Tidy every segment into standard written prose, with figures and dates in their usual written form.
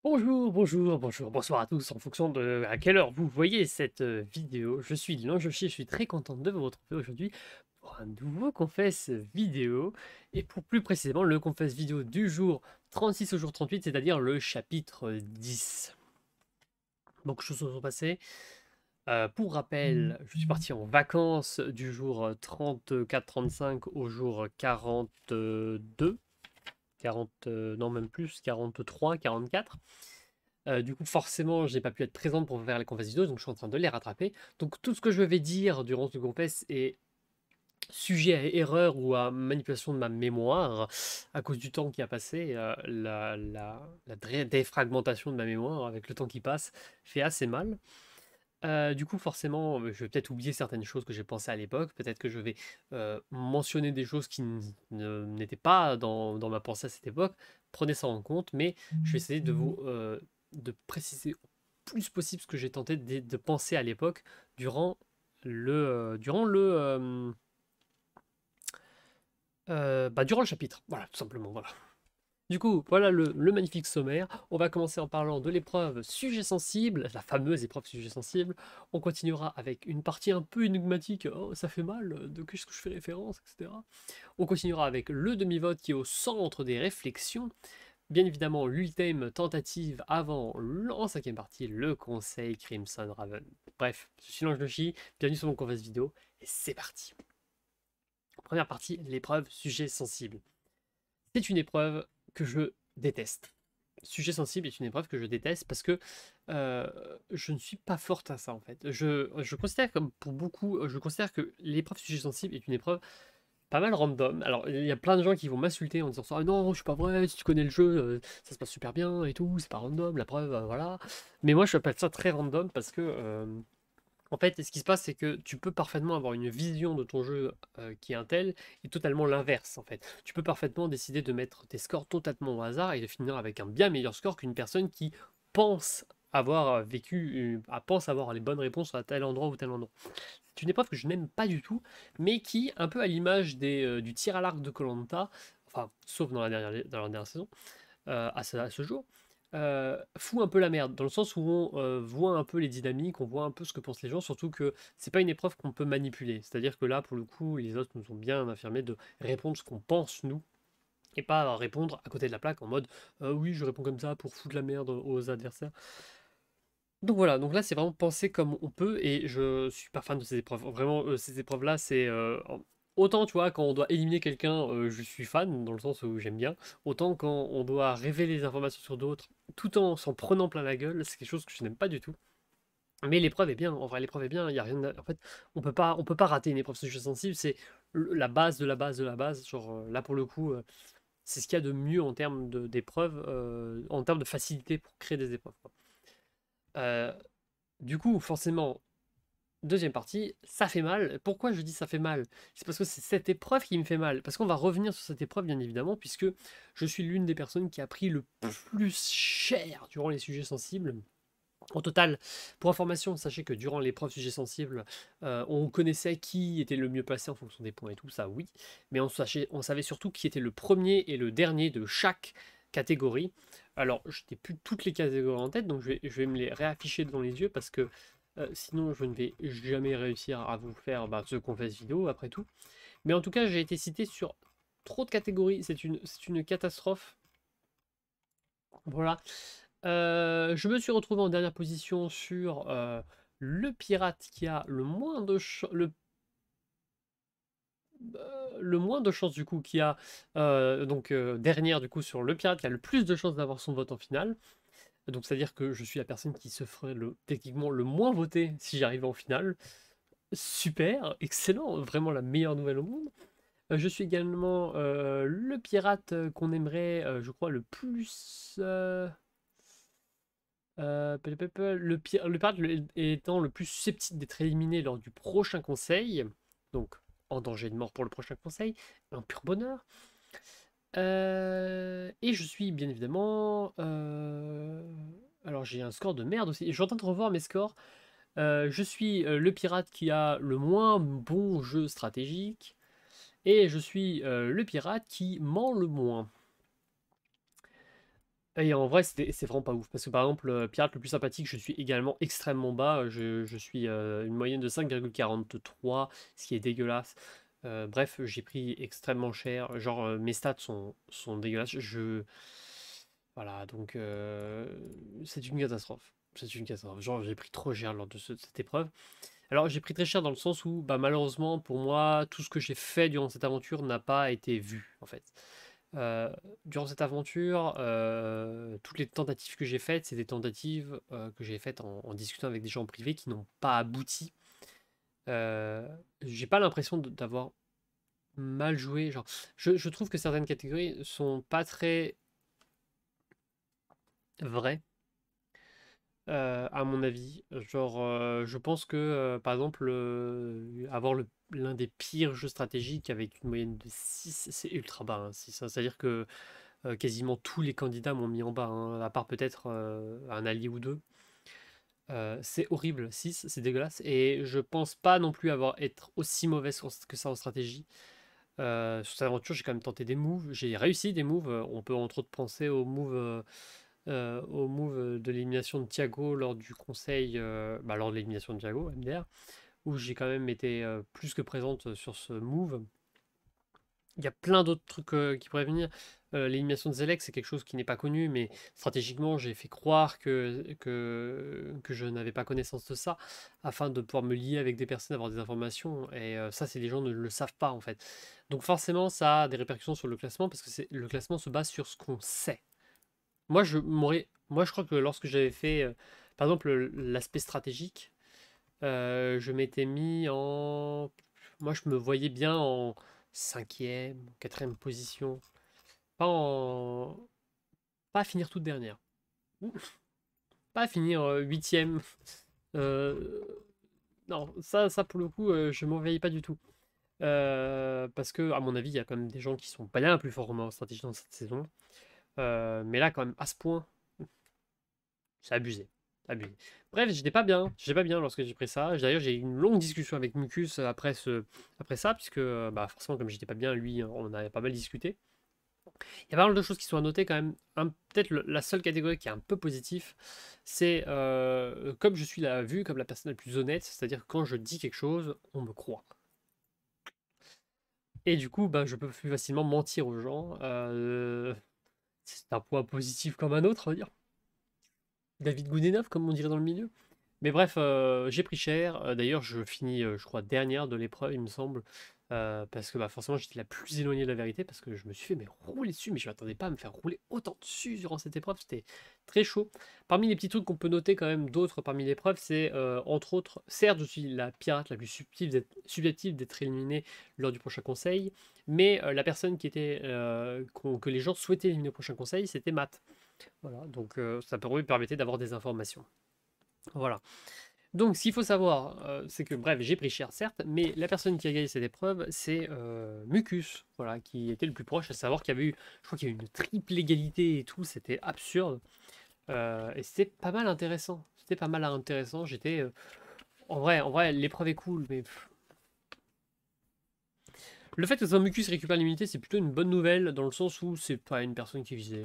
Bonjour, bonjour, bonjour, bonsoir à tous, en fonction de à quelle heure vous voyez cette vidéo. Je suis Lanjoshi, je suis très content de vous retrouver aujourd'hui pour un nouveau confesse vidéo, et pour plus précisément le confesse vidéo du jour 36 au jour 38, c'est-à-dire le chapitre 10. Donc, choses se sont passées. Pour rappel, je suis parti en vacances du jour 34-35 au jour 42, 40, non même plus, 43, 44. Du coup, forcément, j'ai pas pu être présente pour faire les confesses vidéo, donc je suis en train de les rattraper. Donc tout ce que je vais dire durant ce confesse est sujet à erreur ou à manipulation de ma mémoire à cause du temps qui a passé. La défragmentation de ma mémoire avec le temps qui passe fait assez mal. Du coup, forcément, je vais peut-être oublier certaines choses que j'ai pensées à l'époque. Peut-être que je vais mentionner des choses qui n'étaient pas dans ma pensée à cette époque. Prenez ça en compte, mais je vais essayer de vous de préciser au plus possible ce que j'ai tenté de penser à l'époque durant durant le chapitre. Voilà, tout simplement. Voilà. Du coup, voilà le magnifique sommaire. On va commencer en parlant de l'épreuve sujet sensible, la fameuse épreuve sujet sensible. On continuera avec une partie un peu énigmatique. Oh, ça fait mal, de qu'est-ce que je fais référence, etc. On continuera avec le demi-vote qui est au centre des réflexions. Bien évidemment, l'ultime tentative avant, en cinquième partie, le conseil Crimson Raven. Bref, je suis Lange Noshi, bienvenue sur mon confesse vidéo, et c'est parti. Première partie, l'épreuve sujet sensible. C'est une épreuve que je déteste. Sujet sensible est une épreuve que je déteste parce que euh, je ne suis pas forte à ça en fait. Je considère comme pour beaucoup, je considère que l'épreuve sujet sensible est une épreuve pas mal random. Alors il y a plein de gens qui vont m'insulter en disant ça, ah non, je suis pas vrai, si tu connais le jeu, ça se passe super bien et tout, c'est pas random, la preuve, voilà. Mais moi je appelle ça très random parce que en fait, ce qui se passe, c'est que tu peux parfaitement avoir une vision de ton jeu qui est un tel, et totalement l'inverse, en fait. Tu peux parfaitement décider de mettre tes scores totalement au hasard et de finir avec un bien meilleur score qu'une personne qui pense avoir vécu, pense avoir les bonnes réponses à tel endroit ou tel endroit. C'est une épreuve que je n'aime pas du tout, mais qui, un peu à l'image du tir à l'arc de koh, enfin, sauf dans la dernière saison, à ce jour, fout un peu la merde, dans le sens où on voit un peu les dynamiques, on voit un peu ce que pensent les gens, surtout que c'est pas une épreuve qu'on peut manipuler. C'est-à-dire que là, pour le coup, les autres nous ont bien affirmé de répondre ce qu'on pense, nous, et pas répondre à côté de la plaque en mode oui, je réponds comme ça pour foutre la merde aux adversaires. Donc voilà, donc là c'est vraiment penser comme on peut, et je suis pas fan de ces épreuves. Vraiment, ces épreuves-là, c'est autant tu vois quand on doit éliminer quelqu'un, je suis fan dans le sens où j'aime bien. Autant quand on doit révéler des informations sur d'autres, tout en s'en prenant plein la gueule, c'est quelque chose que je n'aime pas du tout. Mais l'épreuve est bien, en vrai l'épreuve est bien. Il y a rien, en fait, on peut pas rater une épreuve sujet sensible. C'est la base de la base de la base. Genre là pour le coup, c'est ce qu'il y a de mieux en termes d'épreuves, en termes de facilité pour créer des épreuves, quoi. Euh, du coup, forcément, deuxième partie, ça fait mal. Pourquoi je dis ça fait mal? C'est parce que c'est cette épreuve qui me fait mal. Parce qu'on va revenir sur cette épreuve, bien évidemment, puisque je suis l'une des personnes qui a pris le plus cher durant les sujets sensibles. Au total, pour information, sachez que durant l'épreuve sujet sensible, on connaissait qui était le mieux placé en fonction des points et tout ça, oui. Mais on savait surtout qui était le premier et le dernier de chaque catégorie. Alors, je n'ai plus toutes les catégories en tête, donc je vais me les réafficher devant les yeux parce que sinon je ne vais jamais réussir à vous faire ce qu'on fait vidéo après tout. Mais en tout cas, j'ai été cité sur trop de catégories, c'est une catastrophe. Voilà. Je me suis retrouvé en dernière position sur le pirate qui a le moins de chances du coup, qui a dernière du coup sur le pirate qui a le plus de chances d'avoir son vote en finale. Donc c'est-à-dire que je suis la personne qui se ferait techniquement le moins voté si j'arrivais en finale. Super, excellent, vraiment la meilleure nouvelle au monde. Je suis également le pirate qu'on aimerait, je crois, le plus. Le pirate étant le plus susceptible d'être éliminé lors du prochain conseil, donc en danger de mort pour le prochain conseil, un pur bonheur. Et je suis bien évidemment. Alors j'ai un score de merde aussi. Je suis en train de revoir mes scores. Je suis le pirate qui a le moins bon jeu stratégique. Et je suis le pirate qui ment le moins. Et en vrai, c'est vraiment pas ouf. Parce que par exemple, pirate le plus sympathique, je suis également extrêmement bas. Je suis une moyenne de 5,43, ce qui est dégueulasse. Bref, j'ai pris extrêmement cher. Genre, mes stats sont dégueulasses. Voilà, donc c'est une catastrophe. C'est une catastrophe. Genre, j'ai pris trop cher lors de cette épreuve. Alors, j'ai pris très cher dans le sens où, bah, malheureusement, pour moi, tout ce que j'ai fait durant cette aventure n'a pas été vu, en fait. Euh, Durant cette aventure, toutes les tentatives que j'ai faites, c'est des tentatives que j'ai faites en discutant avec des gens en privé qui n'ont pas abouti. Euh, j'ai pas l'impression d'avoir mal joué. Genre, je trouve que certaines catégories sont pas très vraies, à mon avis. Genre, je pense que, par exemple, avoir l'un des pires jeux stratégiques avec une moyenne de 6 c'est ultra bas, hein, 6, hein. C'est-à-dire que quasiment tous les candidats m'ont mis en bas, hein, à part peut-être un allié ou deux. C'est horrible, 6 c'est dégueulasse. Et je pense pas non plus être aussi mauvaise que ça en stratégie. Sur cette aventure, j'ai quand même tenté des moves. J'ai réussi des moves. On peut entre autres penser au move de l'élimination de Thiago lors du conseil, lors de l'élimination de Thiago, MDR, où j'ai quand même été plus que présente sur ce move. Il y a plein d'autres trucs qui pourraient venir. L'élimination de Zelek, c'est quelque chose qui n'est pas connu, mais stratégiquement, j'ai fait croire que je n'avais pas connaissance de ça, afin de pouvoir me lier avec des personnes, avoir des informations. Et ça, c'est les gens ne le savent pas, en fait. Donc forcément, ça a des répercussions sur le classement, parce que le classement se base sur ce qu'on sait. Moi, je crois que lorsque j'avais fait, par exemple, l'aspect stratégique, je m'étais mis en... Moi, je me voyais bien en cinquième, quatrième position. Pas en... Pas à finir toute dernière. Pas à finir huitième. Euh, Non, ça pour le coup, je m'en veille pas du tout. Parce que, à mon avis, il y a quand même des gens qui sont bien plus forts en stratégie dans cette saison. Mais là, quand même, à ce point, c'est abusé. Abusé. Bref, j'étais pas bien lorsque j'ai pris ça. D'ailleurs, j'ai eu une longue discussion avec Mucus après ça, puisque bah, forcément, comme j'étais pas bien, lui, on avait pas mal discuté. Il y a pas mal de choses qui sont à noter quand même. Peut-être la seule catégorie qui est un peu positif, c'est comme je suis vue comme la personne la plus honnête, c'est-à-dire que quand je dis quelque chose, on me croit. Et du coup, bah, je peux plus facilement mentir aux gens. C'est un point positif comme un autre, on va dire. David Gounenov, comme on dirait dans le milieu. Mais bref, j'ai pris cher. D'ailleurs, je finis, je crois, dernière de l'épreuve, il me semble. Parce que bah, forcément, j'étais la plus éloignée de la vérité. Parce que je me suis fait mais, rouler dessus. Mais je ne m'attendais pas à me faire rouler autant dessus durant cette épreuve. C'était très chaud. Parmi les petits trucs qu'on peut noter quand même, d'autres parmi l'épreuve, c'est entre autres, certes, je suis la pirate la plus susceptible d'être éliminée lors du prochain conseil. Mais la personne que les gens souhaitaient éliminer au prochain conseil, c'était Matt. Voilà, donc ça permettait d'avoir des informations. Voilà. Donc, ce qu'il faut savoir, c'est que, bref, j'ai pris cher, certes, mais la personne qui a gagné cette épreuve, c'est Mucus, voilà, qui était le plus proche, à savoir qu'il y avait eu, je crois qu'il y a eu une triple égalité et tout, c'était absurde. Et c'était pas mal intéressant. C'était pas mal intéressant. J'étais. En vrai, l'épreuve est cool, mais le fait que ce soit Mucus qui récupère l'immunité, c'est plutôt une bonne nouvelle, dans le sens où c'est pas une personne qui visait.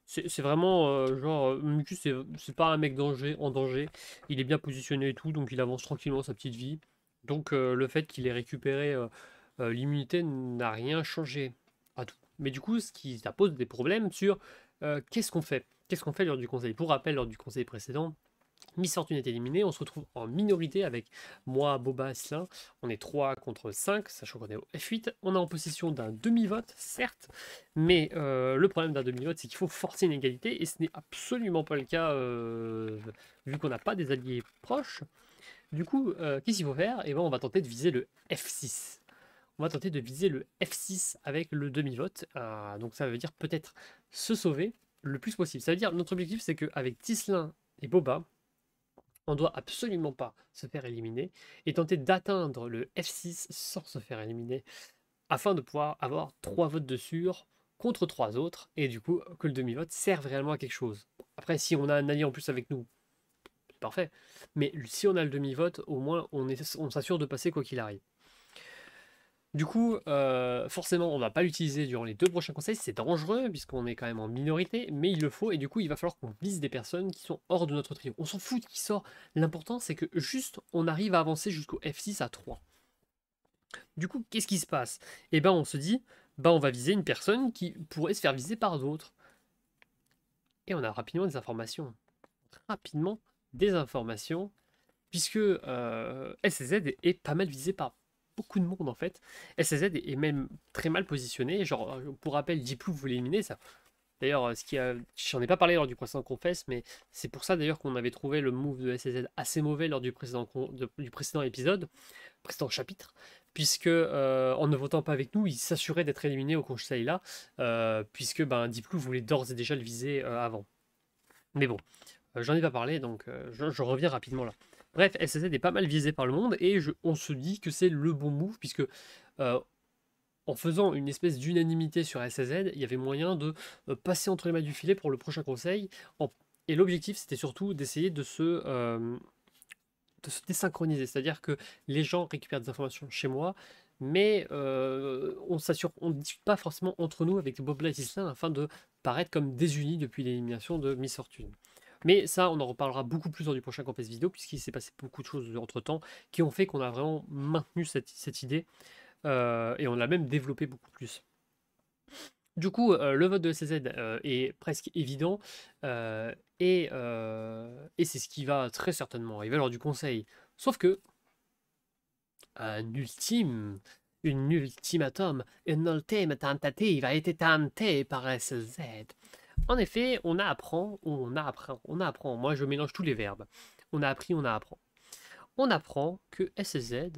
C'est vraiment genre Mucus c'est pas un mec en danger, il est bien positionné et tout, donc il avance tranquillement sa petite vie. Donc le fait qu'il ait récupéré l'immunité n'a rien changé à tout. Mais du coup, ça pose des problèmes sur qu'est-ce qu'on fait? Qu'est-ce qu'on fait lors du conseil? Pour rappel, lors du conseil précédent, Miss Fortune est éliminée, on se retrouve en minorité avec moi, Boba, Slin. On est 3 contre 5, sachant qu'on est au F8. On est en possession d'un demi-vote, certes, mais le problème d'un demi-vote, c'est qu'il faut forcer une égalité, et ce n'est absolument pas le cas vu qu'on n'a pas des alliés proches. Du coup, qu'est-ce qu'il faut faire? Eh ben, on va tenter de viser le F6. On va tenter de viser le F6 avec le demi-vote. Donc ça veut dire peut-être se sauver le plus possible. Ça veut dire notre objectif, c'est qu'avec Tislin et Boba, on doit absolument pas se faire éliminer et tenter d'atteindre le F6 sans se faire éliminer afin de pouvoir avoir 3 votes de sûr contre 3 autres et du coup que le demi-vote serve réellement à quelque chose. Après, si on a un allié en plus avec nous, c'est parfait. Mais si on a le demi-vote, au moins on s'assure de passer quoi qu'il arrive. Du coup, forcément, on va pas l'utiliser durant les 2 prochains conseils, c'est dangereux puisqu'on est quand même en minorité, mais il le faut et du coup, il va falloir qu'on vise des personnes qui sont hors de notre trio. On s'en fout de qui sort, l'important c'est que juste on arrive à avancer jusqu'au F6 à 3. Du coup, qu'est-ce qui se passe? Eh ben, on se dit, bah, on va viser une personne qui pourrait se faire viser par d'autres. Et on a rapidement des informations. Rapidement des informations, puisque SCZ est pas mal visé par beaucoup de monde en fait. SCZ est même très mal positionné. Genre, pour rappel, Deeploo vous l'éliminer, ça. D'ailleurs, j'en ai pas parlé lors du précédent Confess, mais c'est pour ça d'ailleurs qu'on avait trouvé le move de SCZ assez mauvais lors du précédent épisode, précédent chapitre, puisque en ne votant pas avec nous, il s'assurait d'être éliminé au conseil là, puisque ben, Deeploo voulait d'ores et déjà le viser avant. Mais bon, j'en ai pas parlé, donc je reviens rapidement là. Bref, SSZ est pas mal visé par le monde et on se dit que c'est le bon move puisque euh, en faisant une espèce d'unanimité sur SSZ, il y avait moyen de passer entre les mailles du filet pour le prochain conseil. Et l'objectif, c'était surtout d'essayer de se désynchroniser, c'est-à-dire que les gens récupèrent des informations chez moi, mais on ne discute pas forcément entre nous avec Bob et Islam afin de paraître comme désunis depuis l'élimination de Miss Fortune. Mais ça, on en reparlera beaucoup plus dans du prochain campus vidéo, puisqu'il s'est passé beaucoup de choses entre temps qui ont fait qu'on a vraiment maintenu cette idée et on l'a même développé beaucoup plus. Du coup, le vote de SCZ est presque évident et c'est ce qui va très certainement arriver lors du conseil. Sauf que un ultime, une ultimatum, une ultime tentative a été tentée par SZ. En effet, on apprend, on apprend, on apprend. Moi, je mélange tous les verbes. On a appris, on apprend. On apprend que SZ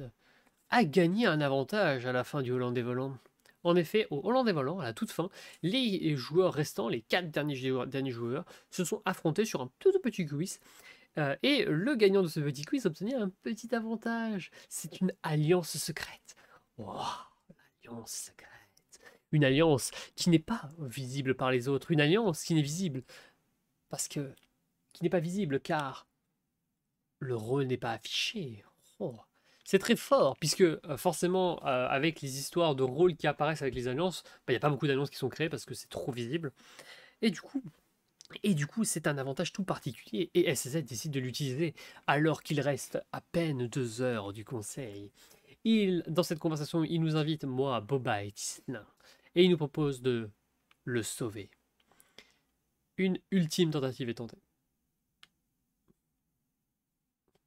a gagné un avantage à la fin du Hollandais volant. En effet, au Hollandais volant, à la toute fin, les joueurs restants, les 4 derniers joueurs, se sont affrontés sur un tout petit quiz. Et le gagnant de ce petit quiz obtenait un petit avantage. C'est une alliance secrète. Wow, l'alliance secrète. Une alliance qui n'est pas visible par les autres. Une alliance qui n'est visible parce que qui n'est pas visible car le rôle n'est pas affiché. Oh. C'est très fort, puisque forcément, avec les histoires de rôles qui apparaissent avec les alliances, bah, il n'y a pas beaucoup d'alliances qui sont créées parce que c'est trop visible. Et du coup, c'est un avantage tout particulier, et SZ décide de l'utiliser alors qu'il reste à peine 2 heures du conseil. Dans cette conversation, il nous invite, moi, Boba et Tisna, et il nous propose de le sauver. Une ultime tentative est tentée.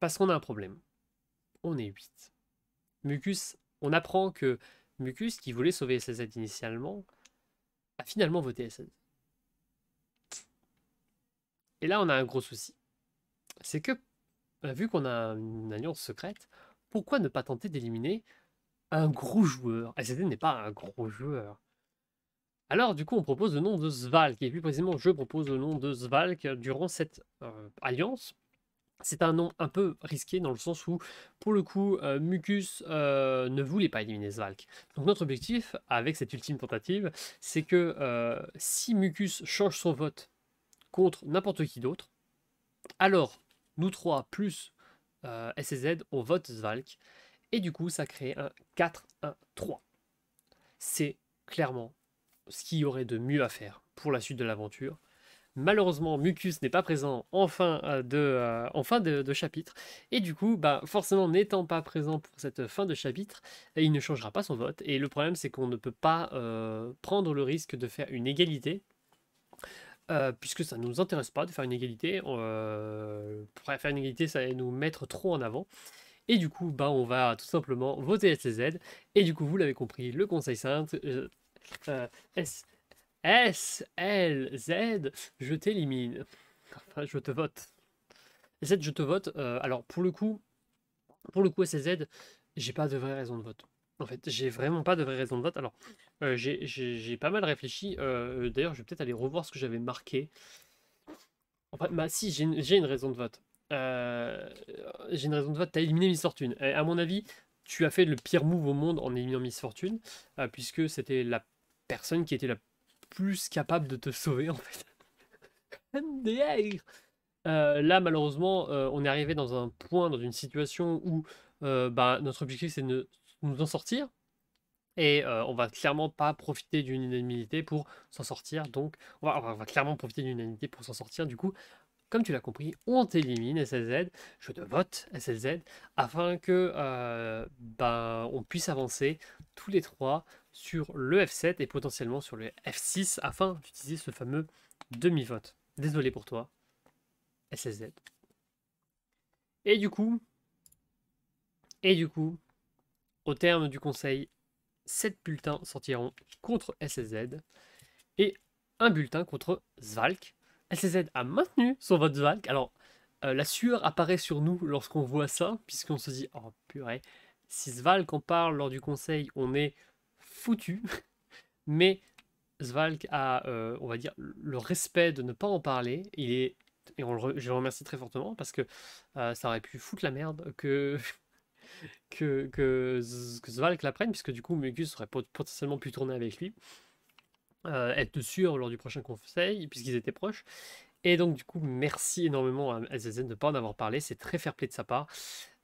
Parce qu'on a un problème. On est 8. Mucus, on apprend que Mucus, qui voulait sauver SZ initialement, a finalement voté SZ. Et là, on a un gros souci. C'est que, vu qu'on a une alliance secrète, pourquoi ne pas tenter d'éliminer un gros joueur? SZ n'est pas un gros joueur. Alors, du coup, on propose le nom de Svalk, et plus précisément, je propose le nom de Svalk durant cette alliance. C'est un nom un peu risqué dans le sens où, pour le coup, Mucus ne voulait pas éliminer Svalk. Donc notre objectif, avec cette ultime tentative, c'est que si Mucus change son vote contre n'importe qui d'autre, alors nous trois plus SZ, on vote Svalk, et du coup ça crée un 4-1-3. C'est clairement ce qu'il y aurait de mieux à faire pour la suite de l'aventure. Malheureusement, Mucus n'est pas présent en fin de chapitre. Et du coup, bah, forcément, n'étant pas présent pour cette fin de chapitre, il ne changera pas son vote. Et le problème, c'est qu'on ne peut pas prendre le risque de faire une égalité. Puisque ça ne nous intéresse pas de faire une égalité. Pour faire une égalité, ça va nous mettre trop en avant. Et du coup, bah, on va tout simplement voter SZ. Et du coup, vous l'avez compris, le Conseil Sainte, S SLZ, je t'élimine. Enfin, je te vote. Z, je te vote. Alors, pour le coup, SLZ, j'ai pas de vraie raison de vote. En fait, j'ai vraiment pas de vraie raison de vote. Alors, j'ai pas mal réfléchi. D'ailleurs, je vais peut-être aller revoir ce que j'avais marqué. Enfin, bah si, j'ai une raison de vote. J'ai une raison de vote. T'as éliminé Miss Fortune. Et à mon avis, tu as fait le pire move au monde en éliminant Miss Fortune, puisque c'était la personne qui était la plus capable de te sauver en fait. MDR. Là, malheureusement, on est arrivé dans un point, dans une situation où bah, notre objectif c'est de nous en sortir. Et on va clairement pas profiter d'une unanimité pour s'en sortir. Donc, on va clairement profiter d'une unanimité pour s'en sortir. Du coup, comme tu l'as compris, on t'élimine SLZ, je te vote SLZ, afin que ben, on puisse avancer tous les trois sur le F7 et potentiellement sur le F6 afin d'utiliser ce fameux demi-vote. Désolé pour toi, SLZ. Et du coup, au terme du conseil, 7 bulletins sortiront contre SLZ et un bulletin contre Zvalk. SLZ a maintenu son vote Zvalk. Alors, la sueur apparaît sur nous lorsqu'on voit ça, puisqu'on se dit, oh purée, si Zvalk en parle lors du conseil, on est foutu. Mais Zvalk a, on va dire, le respect de ne pas en parler. Et je le remercie très fortement parce que ça aurait pu foutre la merde que Zvalk la prenne, puisque du coup, Mucus aurait potentiellement pu tourner avec lui. Être sûr lors du prochain conseil, puisqu'ils étaient proches. Et donc, du coup, merci énormément à SSN de ne pas en avoir parlé, c'est très fair-play de sa part.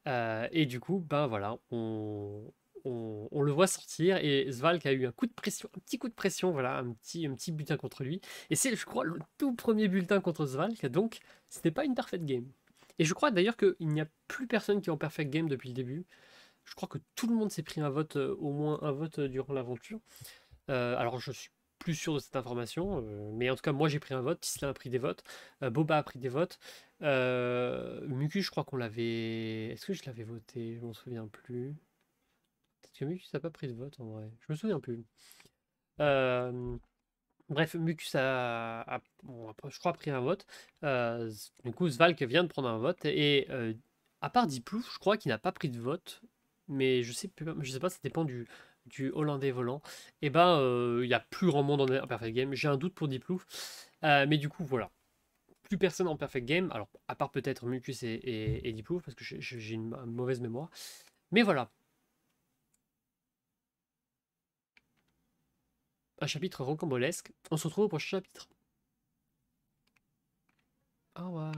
Et du coup, ben voilà, on le voit sortir et Zvalk a eu un coup de pression, un petit coup de pression, voilà, un petit bulletin contre lui. Et c'est, je crois, le tout premier bulletin contre Zvalk, donc ce n'est pas une perfect game. Et je crois d'ailleurs qu'il n'y a plus personne qui est en perfect game depuis le début. Je crois que tout le monde s'est pris un vote, au moins un vote durant l'aventure. Alors je suis plus sûr de cette information, mais en tout cas moi j'ai pris un vote, Tisla a pris des votes, Boba a pris des votes, Muku je crois qu'on l'avait... Est-ce que je l'avais voté? Je m'en souviens plus. Peut-être que Mucus n'a pas pris de vote en vrai, je me souviens plus. Euh, Bref, Mucus bon, je crois, a pris un vote. Du coup, Svalk vient de prendre un vote. Et à part Diplouf, je crois qu'il n'a pas pris de vote. Mais je sais pas, ça dépend du Hollandais volant. Et ben, il n'y a plus grand monde en Perfect Game. J'ai un doute pour Diplouf. Mais du coup, voilà. Plus personne en Perfect Game. Alors, à part peut-être Mucus et Diplouf, parce que j'ai une mauvaise mémoire. Mais voilà. Un chapitre rocambolesque. On se retrouve au prochain chapitre. Au revoir.